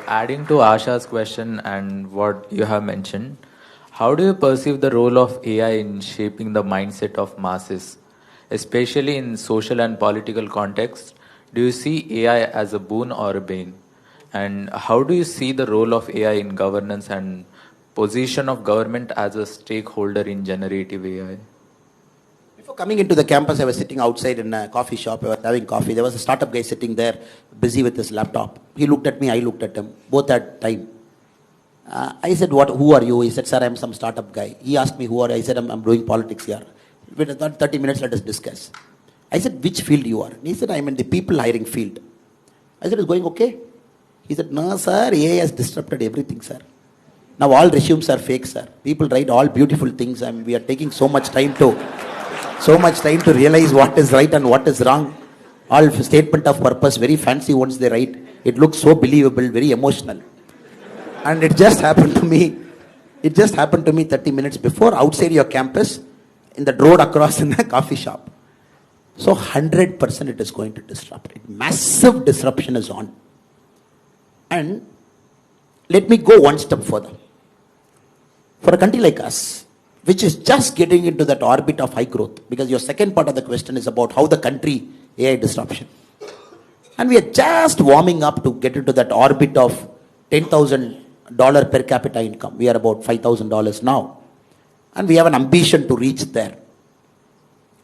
Adding to Asha's question and what you have mentioned, how do you perceive the role of AI in shaping the mindset of masses, especially in social and political context? Do you see AI as a boon or a bane? And how do you see the role of AI in governance and position of government as a stakeholder in generative AI? Before coming into the campus, I was sitting outside in a coffee shop. I was having coffee. There was a startup guy sitting there, busy with his laptop. He looked at me, I looked at him, both at time. I said, who are you? He said, sir, I'm some startup guy. He asked me, who are you? I said, I'm doing politics here. Within 30 minutes, let us discuss. I said, which field you are? And he said, I'm in the people hiring field. I said, it's going okay? He said, no, sir, AI has disrupted everything, sir. Now all resumes are fake, sir. People write all beautiful things, and we are taking so much time to realize what is right and what is wrong. All statement of purpose, very fancy ones they write. It looks so believable, very emotional. And it just happened to me 30 minutes before, outside your campus, in the road across in the coffee shop. So 100% it is going to disrupt. Massive disruption is on. And let me go one step further. For a country like us, which is just getting into that orbit of high growth, because your second part of the question is about how the country AI disruption. And we are just warming up to get into that orbit of $10,000 per capita income. We are about $5,000 now. And we have an ambition to reach there.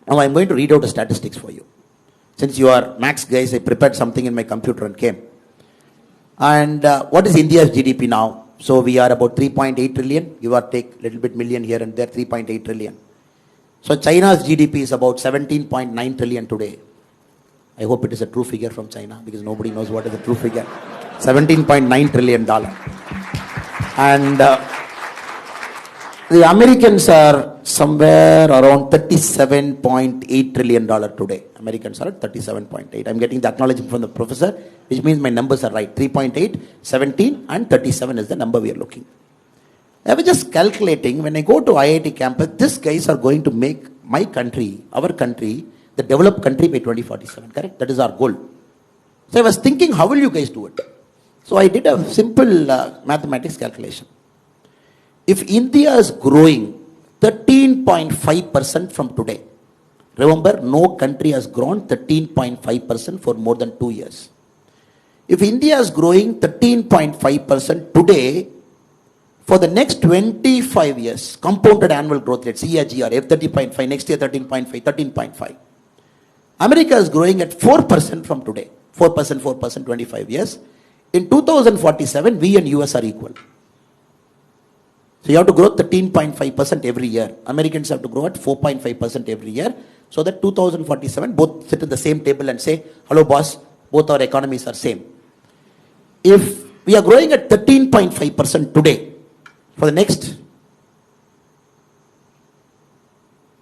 Now I'm going to read out the statistics for you. Since you are max guys, I prepared something in my computer and came. And what is India's GDP now? So we are about 3.8 trillion, give or take a little bit million here and there, 3.8 trillion. So China's GDP is about 17.9 trillion today. I hope it is a true figure from China, because nobody knows what is a true figure. $17.9 trillion. And the Americans are somewhere around $37.8 trillion today. Americans are at 37.8. I'm getting the acknowledgement from the professor, which means my numbers are right. 3.8, 17 and 37 is the number we are looking. I was just calculating, when I go to IIT campus, these guys are going to make my country, our country, the developed country by 2047, correct? That is our goal. So I was thinking, how will you guys do it? So I did a simple mathematics calculation. If India is growing 13.5% from today, remember, no country has grown 13.5% for more than 2 years. If India is growing 13.5% today, for the next 25 years, compounded annual growth rate, CAGR, F30.5, next year 13.5. America is growing at 4% from today. 4%, 25 years. In 2047, we and US are equal. So you have to grow 13.5% every year. Americans have to grow at 4.5% every year. So that 2047, both sit at the same table and say, hello boss, both our economies are same. If we are growing at 13.5% today, for the next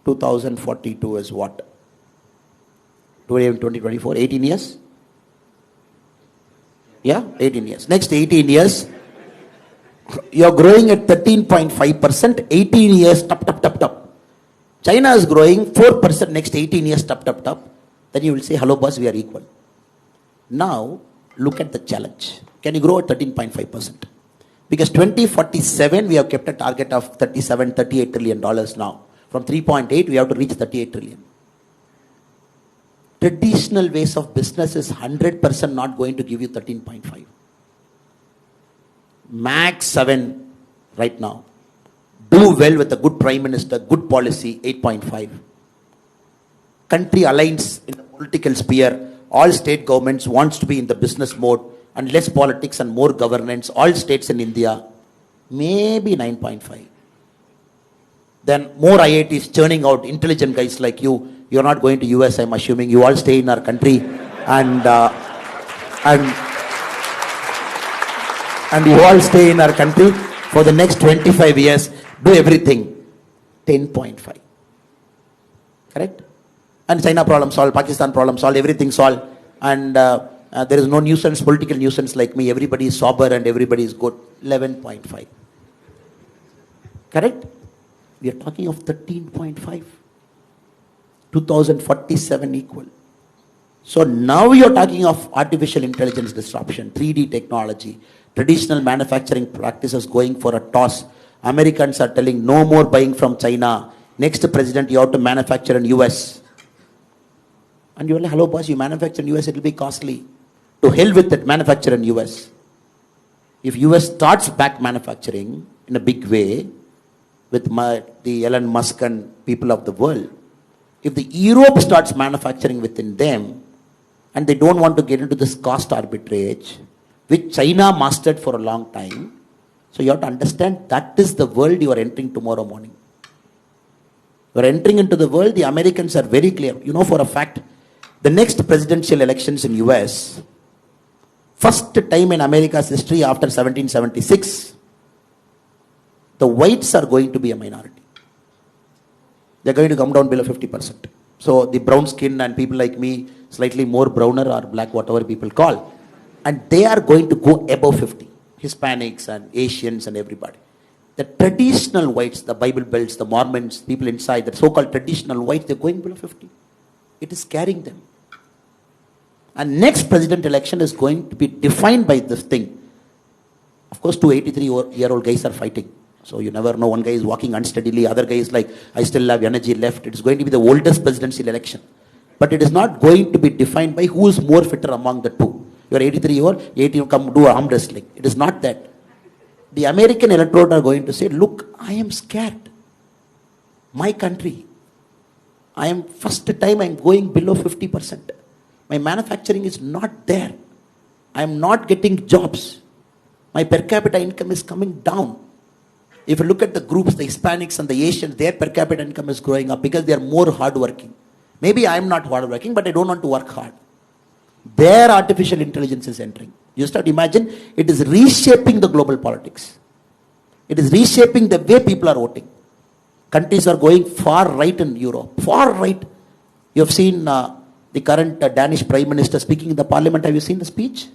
2042 is what? 2024, 18 years? Yeah, 18 years. Next 18 years, you are growing at 13.5%, 18 years, top. China is growing 4% next 18 years, top. Then you will say, hello boss, we are equal. Now, look at the challenge. Can you grow at 13.5%? Because 2047, we have kept a target of $38 trillion now. From 3.8, we have to reach 38 trillion. Traditional ways of business is 100% not going to give you 13.5. Max 7 right now. Do well with a good prime minister, good policy, 8.5. Country aligns in the political sphere. All state governments wants to be in the business mode, and less politics and more governance. All states in India, maybe 9.5. Then more IITs churning out intelligent guys like you. You're not going to US, I'm assuming. You all stay in our country, and you all stay in our country for the next 25 years. Do everything. 10.5. Correct? And China problem solved, Pakistan problem solved, everything solved. And there is no nuisance, political nuisance like me. Everybody is sober and everybody is good. 11.5. Correct? We are talking of 13.5. 2047 equal. So now you're talking of artificial intelligence disruption, 3D technology, traditional manufacturing practices going for a toss. Americans are telling no more buying from China. Next president, you have to manufacture in US. And you're like, hello boss, you manufacture in US, it will be costly. To hell with it, manufacture in US. If US starts back manufacturing in a big way, with the Elon Musk and people of the world, if the Europe starts manufacturing within them, and they don't want to get into this cost arbitrage, which China mastered for a long time, so you have to understand that is the world you are entering tomorrow morning. You are entering into the world, the Americans are very clear. You know for a fact, the next presidential elections in US, first time in America's history after 1776, the whites are going to be a minority. They're going to come down below 50%. So the brown skin and people like me, slightly more browner or black, whatever people call, and they are going to go above 50. Hispanics and Asians and everybody. The traditional whites, the Bible Belts, the Mormons, people inside, the so-called traditional whites, they're going below 50. It is carrying them. And next president election is going to be defined by this thing. Of course, two 83-year-old guys are fighting. So you never know, one guy is walking unsteadily, other guy is like, I still have energy left. It is going to be the oldest presidential election. But it is not going to be defined by who is more fitter among the two. You are 83-year-old, 80 come do arm wrestling. It is not that. The American electorate are going to say, look, I am scared. My country, first time I am going below 50%. My manufacturing is not there. I am not getting jobs. My per capita income is coming down. If you look at the groups, the Hispanics and the Asians, their per capita income is growing up because they are more hardworking. Maybe I am not hardworking, but I don't want to work hard. Their artificial intelligence is entering. You start to imagine, it is reshaping the global politics. It is reshaping the way people are voting. Countries are going far right in Europe. Far right. You have seen the current Danish Prime Minister speaking in the parliament. Have you seen the speech?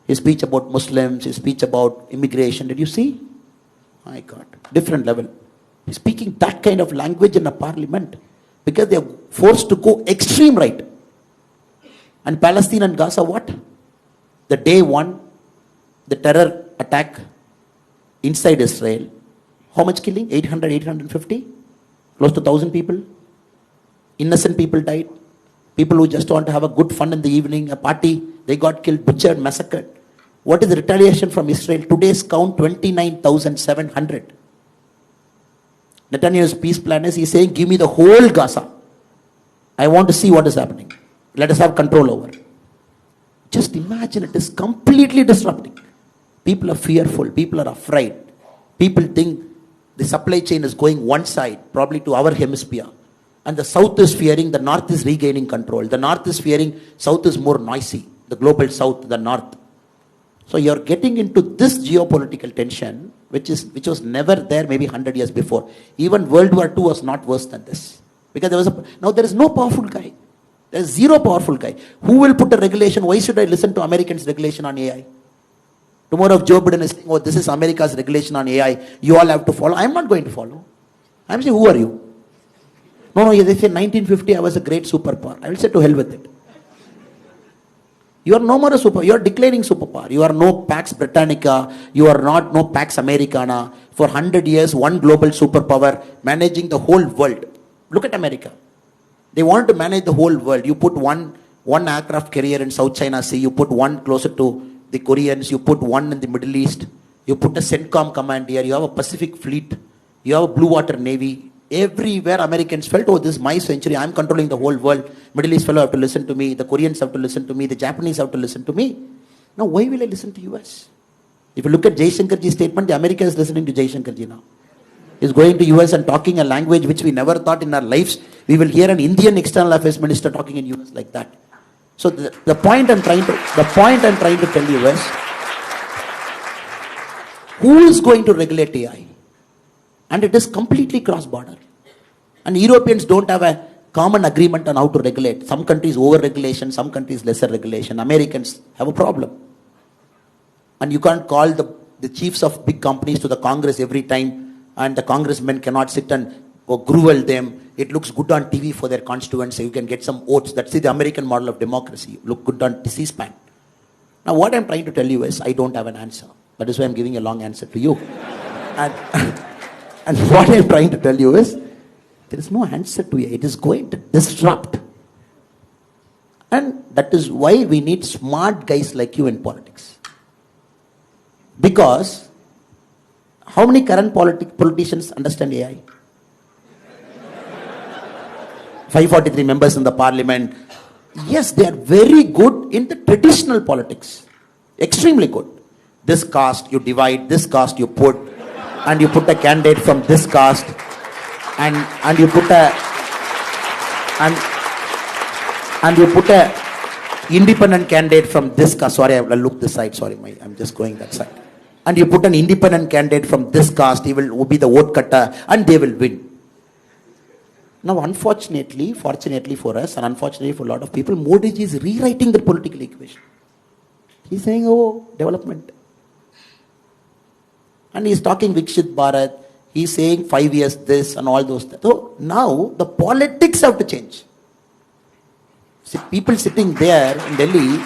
His speech about Muslims, his speech about immigration. Did you see? My God. Different level. He's speaking that kind of language in a parliament because they are forced to go extreme right. And Palestine and Gaza, what? The day one, the terror attack inside Israel. How much killing? 800, 850? Close to 1,000 people. Innocent people died. People who just want to have a good fun in the evening, a party, they got killed, butchered, massacred. What is the retaliation from Israel? Today's count, 29,700. Netanyahu's peace plan is, he's saying, give me the whole Gaza. I want to see what is happening. Let us have control over it. Just imagine, it is completely disrupting. People are fearful. People are afraid. People think the supply chain is going one side, probably to our hemisphere. And the south is fearing, the north is regaining control. The north is fearing, south is more noisy. The global south, the north. So you're getting into this geopolitical tension, which was never there maybe 100 years before. Even World War II was not worse than this. Because now there is no powerful guy. There is zero powerful guy. Who will put a regulation? Why should I listen to Americans' regulation on AI? Tomorrow if Joe Biden is saying, oh, this is America's regulation on AI, you all have to follow. I'm not going to follow. I'm saying, who are you? No, they say 1950 I was a great superpower. I will say to hell with it. You are no more a superpower. You are declaring superpower. You are no Pax Britannica. You are not no Pax Americana. For 100 years, one global superpower managing the whole world. Look at America. They want to manage the whole world. You put one aircraft carrier in South China Sea. You put one closer to the Koreans. You put one in the Middle East. You put a CENTCOM command here. You have a Pacific Fleet. You have a Blue Water Navy. Everywhere Americans felt, oh, this is my century. I'm controlling the whole world. Middle East fellow have to listen to me. The Koreans have to listen to me. The Japanese have to listen to me. Now, why will I listen to US? If you look at Jaishankarji's statement, the America is listening to Jaishankarji now. He's going to US and talking a language which we never thought in our lives. We will hear an Indian external affairs minister talking in US like that. So the point I'm trying to tell you is, who is going to regulate AI? And it is completely cross-border. And Europeans don't have a common agreement on how to regulate. Some countries over-regulation, some countries lesser regulation. Americans have a problem. And you can't call the chiefs of big companies to the Congress every time, and the congressmen cannot sit and grovel them. It looks good on TV for their constituents, so you can get some votes. That's the American model of democracy. Look good on C-SPAN. Now, what I'm trying to tell you is, I don't have an answer. That is why I'm giving a long answer to you. and, and what I'm trying to tell you is, there is no answer to it. It is going to disrupt. And that is why we need smart guys like you in politics. Because, how many current politicians understand AI? 543 members in the parliament. Yes, they are very good in the traditional politics. Extremely good. This caste you divide, this caste you put, and you put a candidate from this caste, and you put a independent candidate from this caste. Sorry, I will look this side. Sorry, I'm just going that side. And you put an independent candidate from this caste, he will be the vote cutter, and they will win. Now, unfortunately, fortunately for us, and unfortunately for a lot of people, Modi ji is rewriting the political equation. He's saying, oh, development. And he's talking Vikshit Bharat. He's saying 5 years this and all those things. So now the politics have to change. See, people sitting there in Delhi,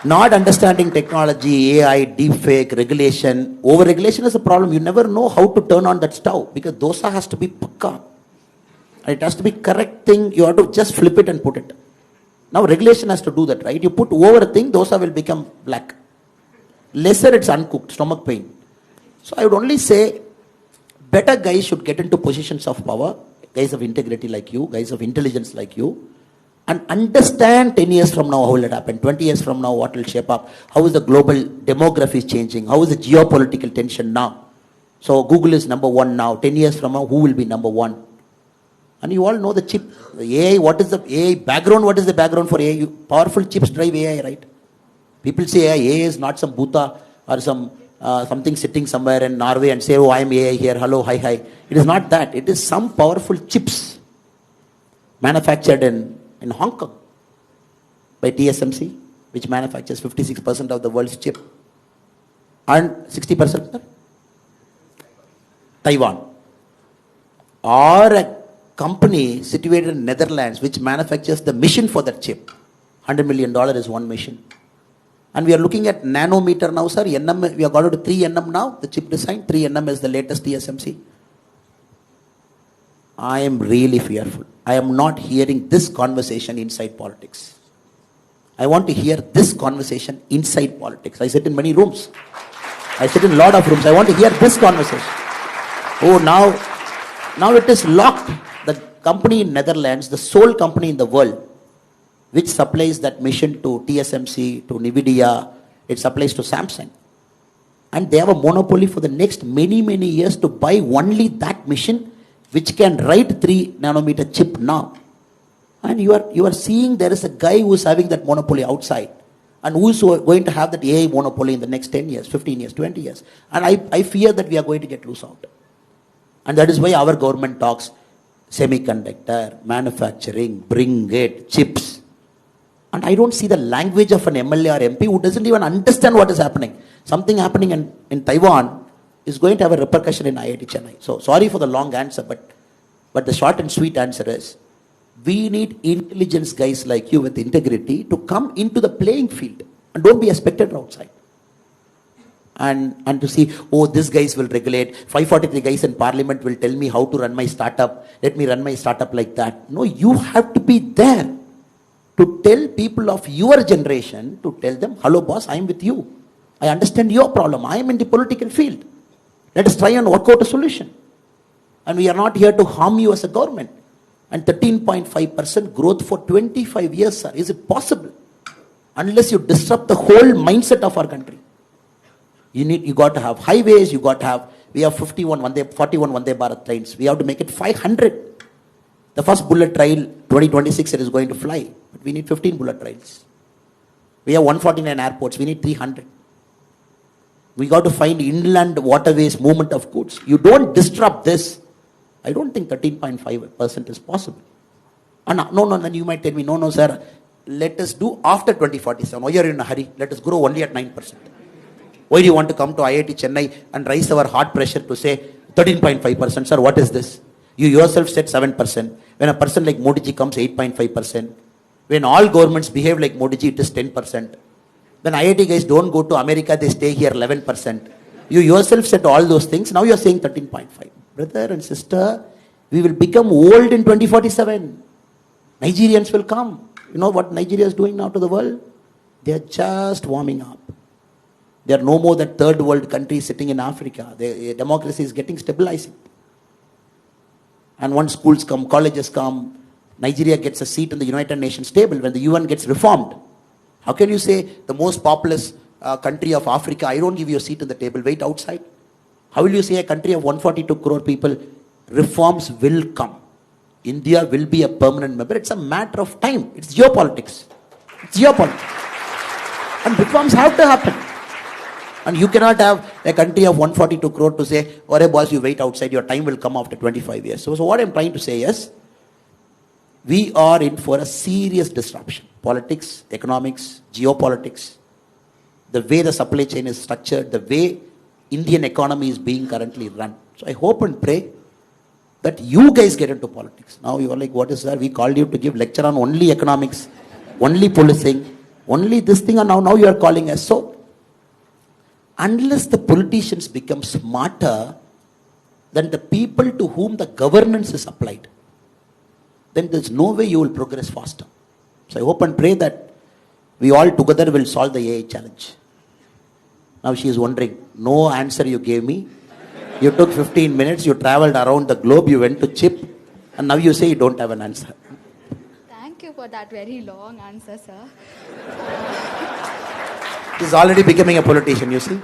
not understanding technology, AI, deepfake, regulation. Over-regulation is a problem. You never know how to turn on that stove because dosa has to be pakka. And it has to be correct thing. You have to just flip it and put it. Now regulation has to do that, right? You put over a thing, dosa will become black. Lesser it's uncooked, stomach pain. So I would only say, better guys should get into positions of power, guys of integrity like you, guys of intelligence like you, and understand 10 years from now how will it happen, 20 years from now what will shape up, how is the global demography changing, how is the geopolitical tension now. So Google is number one now, 10 years from now who will be number one? And you all know the chip, the AI, what is the AI background, what is the background for AI? Powerful chips drive AI, right? People say AI is not some Bhuta or some something sitting somewhere in Norway and say, oh, I am AI here, hello, hi, hi. It is not that. It is some powerful chips manufactured in Hong Kong by TSMC, which manufactures 56% of the world's chip. And 60% Taiwan. Or a company situated in Netherlands which manufactures the mission for that chip. $100 million is one mission. And we are looking at nanometer now, sir. NM, we have got to 3 nm now, the chip design. 3 nm is the latest TSMC. I am really fearful. I am not hearing this conversation inside politics. I want to hear this conversation inside politics. I sit in many rooms. I sit in a lot of rooms. I want to hear this conversation. Oh, now it is locked. The company in Netherlands, the sole company in the world, which supplies that mission to TSMC, to NVIDIA, it supplies to Samsung. And they have a monopoly for the next many, many years to buy only that mission which can write 3 nanometer chip now. And you are seeing there is a guy who is having that monopoly outside and who is going to have that AI monopoly in the next 10 years, 15 years, 20 years. And I fear that we are going to get loose out. And that is why our government talks semiconductor, manufacturing, bring it, chips. And I don't see the language of an MLA or MP who doesn't even understand what is happening. Something happening in Taiwan is going to have a repercussion in IIT Chennai. So sorry for the long answer, but the short and sweet answer is, we need intelligence guys like you with integrity to come into the playing field and don't be a spectator outside. And to see, oh, these guys will regulate, 543 guys in parliament will tell me how to run my startup, let me run my startup like that. No, you have to be there to tell people of your generation, to tell them, hello boss, I am with you. I understand your problem. I am in the political field. Let us try and work out a solution. And we are not here to harm you as a government. And 13.5% growth for 25 years, sir. Is it possible? Unless you disrupt the whole mindset of our country. You got to have highways, we have 41 Vande Bharat trains. We have to make it 500. The first bullet train, 2026, it is going to fly. But we need 15 bullet trains. We have 149 airports. We need 300. We got to find inland waterways, movement of goods. You don't disrupt this. I don't think 13.5% is possible. And no, then you might tell me, no, sir, let us do after 2047. Why are you in a hurry? Let us grow only at 9%. Why do you want to come to IIT Chennai and raise our heart pressure to say 13.5%? Sir, what is this? You yourself said 7%. When a person like Modi ji comes, 8.5%. When all governments behave like Modi ji, it is 10%. When IIT guys don't go to America, they stay here 11%. You yourself said all those things. Now you're saying 13.5. Brother and sister, we will become old in 2047. Nigerians will come. You know what Nigeria is doing now to the world? They are just warming up. They are no more than third world countries sitting in Africa. Democracy is getting stabilizing. And once schools come, colleges come, Nigeria gets a seat in the United Nations table when the UN gets reformed. How can you say the most populous country of Africa, I don't give you a seat in the table, wait outside? How will you say a country of 142 crore people, reforms will come? India will be a permanent member. It's a matter of time. It's geopolitics. It's geopolitics. And reforms have to happen. And you cannot have a country of 142 crore to say, oh, boss, you wait outside, your time will come after 25 years. So what I'm trying to say is, we are in for a serious disruption. Politics, economics, geopolitics, the way the supply chain is structured, the way Indian economy is being currently run. So I hope and pray that you guys get into politics. Now you are like, what is that? We called you to give lecture on only economics, only policing, only this thing, and now you are calling us. So, unless the politicians become smarter than the people to whom the governance is applied, then there's no way you will progress faster. So I hope and pray that we all together will solve the AI challenge. Now she is wondering, no answer you gave me. You took 15 minutes, you traveled around the globe, you went to CHIP, and now you say you don't have an answer. Thank you for that very long answer, sir. He's already becoming a politician, you see.